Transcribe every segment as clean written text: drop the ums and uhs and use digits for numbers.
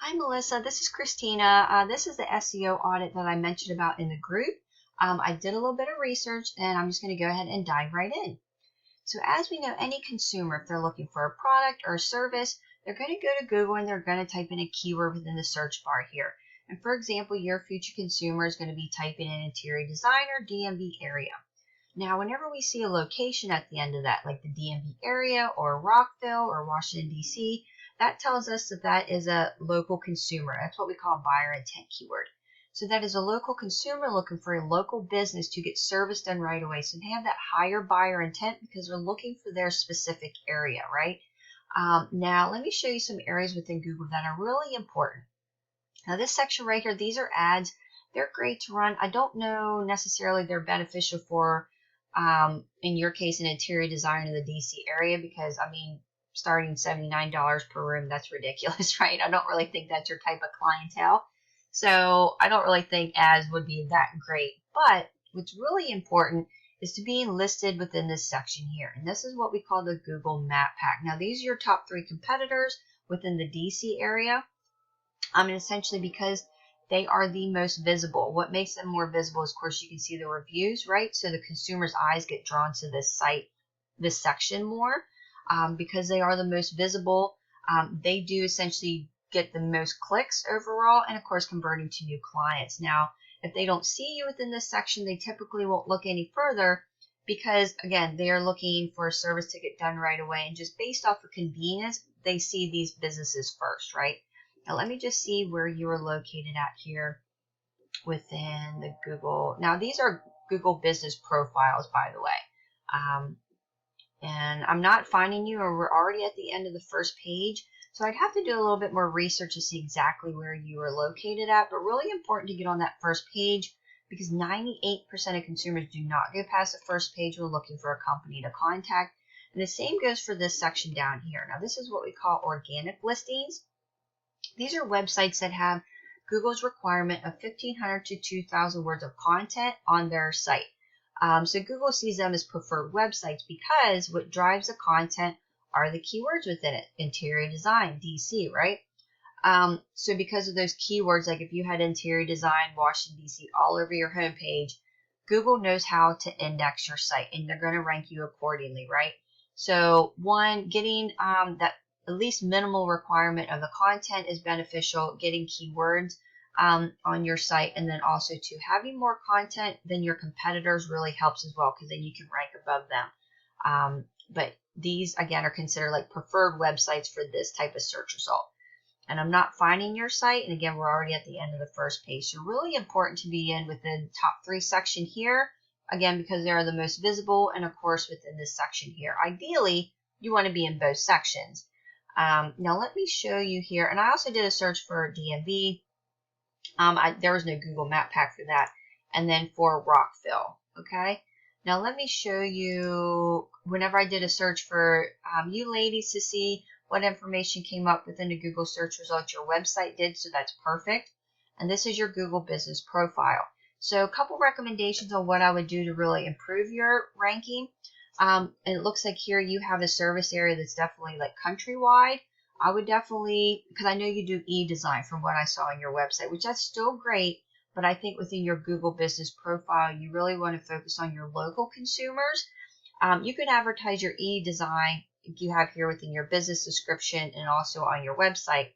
Hi, Melissa. This is Christina. This is the SEO audit that I mentioned about in the group. I did a little bit of research and I'm just going to go ahead and dive right in. So as we know, any consumer, if they're looking for a product or a service, they're going to go to Google and they're going to type in a keyword within the search bar here. And for example, your future consumer is going to be typing in interior designer, DMV area. Now, whenever we see a location at the end of that, like the DMV area or Rockville or Washington, D.C., that tells us that that is a local consumer. That's what we call a buyer intent keyword. So that is a local consumer looking for a local business to get service done right away. So they have that higher buyer intent because they're looking for their specific area, right? Now, let me show you some areas within Google that are really important. Now, this section right here, these are ads. They're great to run. I don't know necessarily they're beneficial for in your case, an interior designer in the DC area, because I mean, starting $79 per room, that's ridiculous, right? I don't really think that's your type of clientele. So I don't really think ads would be that great. But what's really important is to be listed within this section here. And this is what we call the Google Map Pack. Now, these are your top 3 competitors within the DC area. And essentially because they are the most visible. What makes them more visible is, of course, you can see the reviews, right? So the consumer's eyes get drawn to this site, this section more, because they are the most visible. They do essentially get the most clicks overall, and of course, converting to new clients. Now, if they don't see you within this section, they typically won't look any further because, again, they are looking for a service to get done right away. And just based off of convenience, they see these businesses first, right? Now, let me just see where you are located at here within the Google. Now, these are Google business profiles, by the way. And I'm not finding you, or we're already at the end of the first page. So I'd have to do a little bit more research to see exactly where you are located at. But really important to get on that first page because 98% of consumers do not go past the first page when looking for a company to contact. And the same goes for this section down here. Now, this is what we call organic listings. These are websites that have Google's requirement of 1,500 to 2,000 words of content on their site. So Google sees them as preferred websites because what drives the content are the keywords within it. Interior design, DC, right? So because of those keywords, like if you had interior design, Washington, DC, all over your homepage, Google knows how to index your site and they're going to rank you accordingly, right? So one, getting that at least minimal requirement of the content is beneficial, getting keywords on your site, and then also to having more content than your competitors really helps as well because then you can rank above them. But these, again, are considered like preferred websites for this type of search result. And I'm not finding your site, and again, we're already at the end of the first page. So really important to be in within the top 3 section here, again, because they are the most visible, and of course within this section here. Ideally, you want to be in both sections. Now let me show you here, and I also did a search for DMV. There was no Google Map Pack for that. And then for Rockville, okay? Now let me show you, whenever I did a search for you ladies to see what information came up within the Google search results your website did, so that's perfect. And this is your Google business profile. So a couple recommendations on what I would do to really improve your ranking. And it looks like here you have a service area that's definitely like countrywide. I would definitely, because I know you do e-design from what I saw on your website, which that's still great, but I think within your Google business profile, you really want to focus on your local consumers. You can advertise your e-design you have here within your business description and also on your website.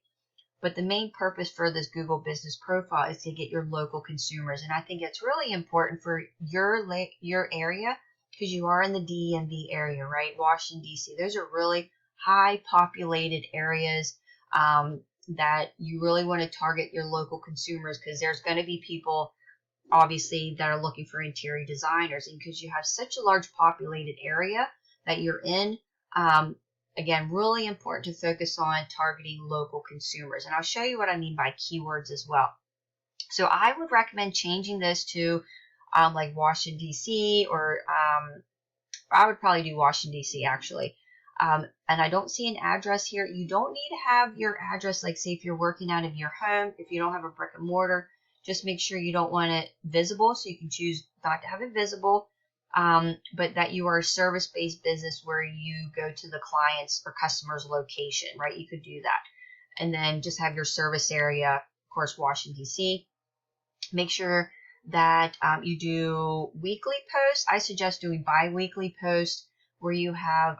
But the main purpose for this Google business profile is to get your local consumers. And I think it's really important for your area because you are in the DMV area, right? Washington, D.C. Those are really high populated areas that you really want to target your local consumers because there's going to be people obviously that are looking for interior designers, and because you have such a large populated area that you're in, again, really important to focus on targeting local consumers. And I'll show you what I mean by keywords as well. So I would recommend changing this to like Washington, D.C. or I would probably do Washington, D.C. actually. And I don't see an address here. You don't need to have your address, like say if you're working out of your home, if you don't have a brick and mortar, just make sure you don't want it visible. So you can choose not to have it visible, but that you are a service-based business where you go to the client's or customer's location, right? You could do that. and then just have your service area, of course, Washington, D.C. Make sure that you do weekly posts. I suggest doing bi-weekly posts where you have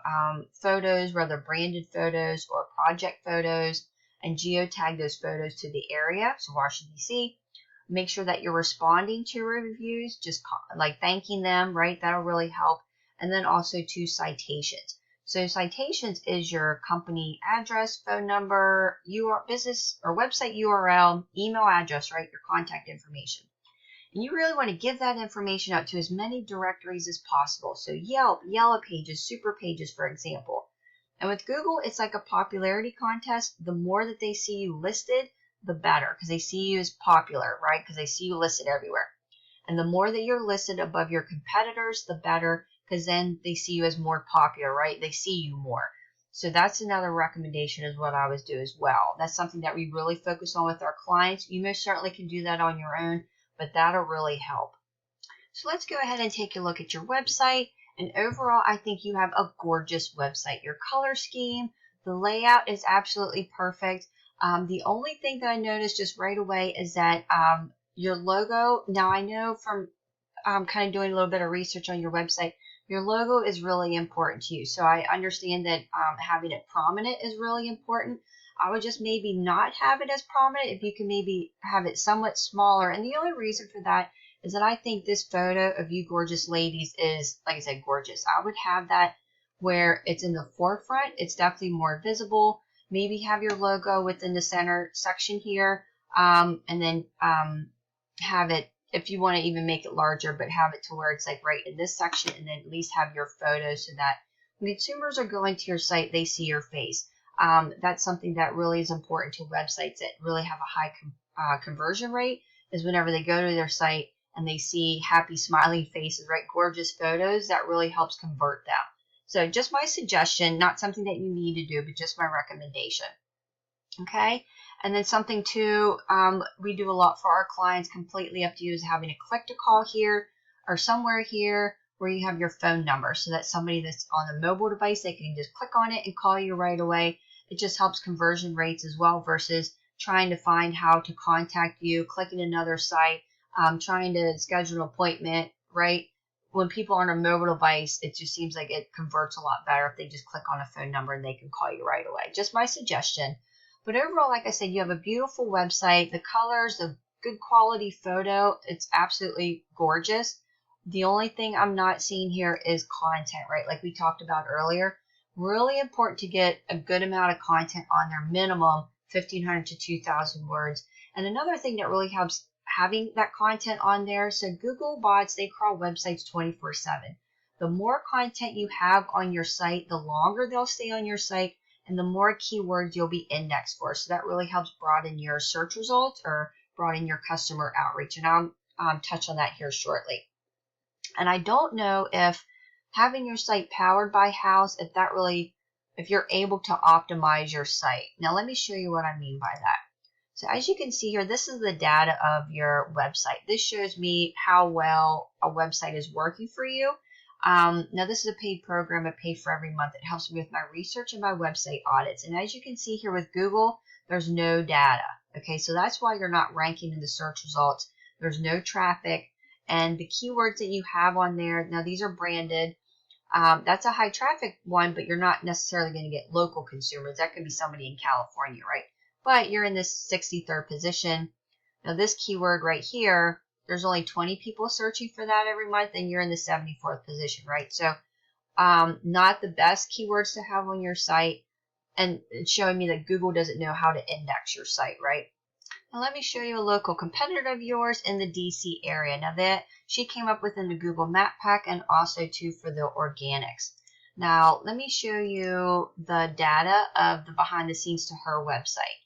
photos, whether branded photos or project photos, and geotag those photos to the area, so Washington, D.C. Make sure that you're responding to reviews, just like thanking them, right? That'll really help. And then also to citations. So citations is your company address, phone number, your business or website URL, email address, right? Your contact information. And you really want to give that information out to as many directories as possible. So Yelp, Yellow Pages, Super Pages, for example. And with Google, it's like a popularity contest. The more that they see you listed, the better, because they see you as popular, right? Because they see you listed everywhere. And the more that you're listed above your competitors, the better, because then they see you as more popular, right? They see you more. So that's another recommendation is what I would do as well. That's something that we really focus on with our clients. You most certainly can do that on your own, but that'll really help. So let's go ahead and take a look at your website. And overall, I think you have a gorgeous website. Your color scheme, the layout is absolutely perfect. The only thing that I noticed just right away is that your logo, now I know from kind of doing a little bit of research on your website, your logo is really important to you. So I understand that having it prominent is really important. I would just maybe not have it as prominent if you can maybe have it somewhat smaller. And the only reason for that is that I think this photo of you gorgeous ladies is, like I said, gorgeous. I would have that where it's in the forefront. It's definitely more visible. Maybe have your logo within the center section here, and then have it, if you want to even make it larger, but have it to where it's like right in this section, and then at least have your photos so that when consumers are going to your site, they see your face. That's something that really is important to websites that really have a high conversion rate, is whenever they go to their site and they see happy smiling faces, right, gorgeous photos, that really helps convert them. So just my suggestion, not something that you need to do, but just my recommendation. Okay, and then something too, we do a lot for our clients, completely up to you, is having a click to call here or somewhere here where you have your phone number, so that somebody that's on a mobile device, they can just click on it and call you right away. It just helps conversion rates as well versus trying to find how to contact you, clicking another site, trying to schedule an appointment, right? When people are on a mobile device, it just seems like it converts a lot better if they just click on a phone number and they can call you right away. Just my suggestion. But overall, like I said, you have a beautiful website. The colors, the good quality photo, it's absolutely gorgeous. The only thing I'm not seeing here is content, right? Like we talked about earlier. Really important to get a good amount of content on there, minimum 1,500 to 2,000 words. And another thing that really helps having that content on there. So Google bots, they crawl websites 24/7. The more content you have on your site, the longer they'll stay on your site and the more keywords you'll be indexed for. So that really helps broaden your search results or broaden your customer outreach. And I'll touch on that here shortly. And I don't know if having your site powered by house, if you're able to optimize your site. Now let me show you what I mean by that. So as you can see here, this is the data of your website. This shows me how well a website is working for you. Now this is a paid program. I pay for every month. It helps me with my research and my website audits. And as you can see here with Google, there's no data. Okay, so that's why you're not ranking in the search results. There's no traffic. And the keywords that you have on there, now these are branded. That's a high traffic one, but you're not necessarily going to get local consumers. That could be somebody in California, right? But you're in this 63rd position. Now this keyword right here, there's only 20 people searching for that every month, and you're in the 74th position, right? So not the best keywords to have on your site, and it's showing me that Google doesn't know how to index your site, right? Now let me show you a local competitor of yours in the DC area. Now that she came up within the Google Map Pack and also too for the organics. Now let me show you the data of the behind the scenes to her website.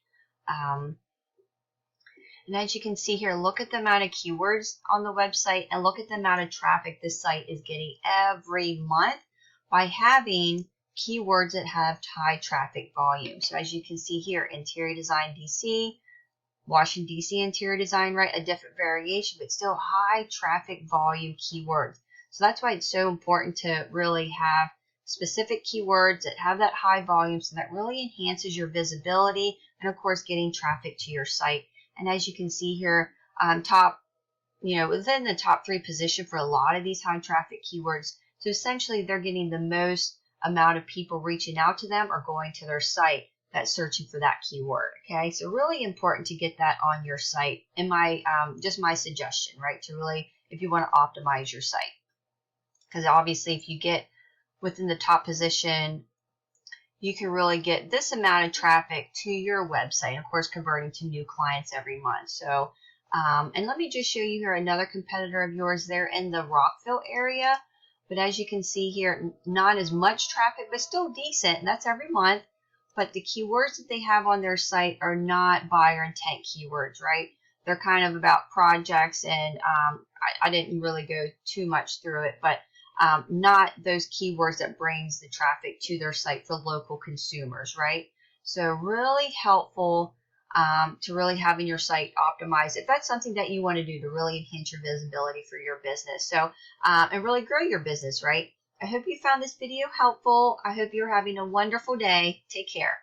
And as you can see here, look at the amount of keywords on the website and look at the amount of traffic this site is getting every month by having keywords that have high traffic volume. So as you can see here, interior design DC, Washington DC interior design, right? A different variation, but still high traffic volume keywords. So that's why it's so important to really have specific keywords that have that high volume, so that really enhances your visibility, and of course getting traffic to your site. And as you can see here, top, within the top 3 position for a lot of these high traffic keywords. So essentially they're getting the most amount of people reaching out to them or going to their site that's searching for that keyword. Okay, so really important to get that on your site. And my just my suggestion, right, to really, if you want to optimize your site, because obviously if you get within the top position, you can really get this amount of traffic to your website, and of course converting to new clients every month. So and let me just show you here another competitor of yours. They're in the Rockville area, but as you can see here, not as much traffic, but still decent, and that's every month. But the keywords that they have on their site are not buyer intent keywords, right? They're kind of about projects, and I didn't really go too much through it, but not those keywords that brings the traffic to their site for local consumers, right? So really helpful to really having your site optimized if that's something that you want to do to really enhance your visibility for your business. So and really grow your business, right? I hope you found this video helpful. I hope you're having a wonderful day. Take care.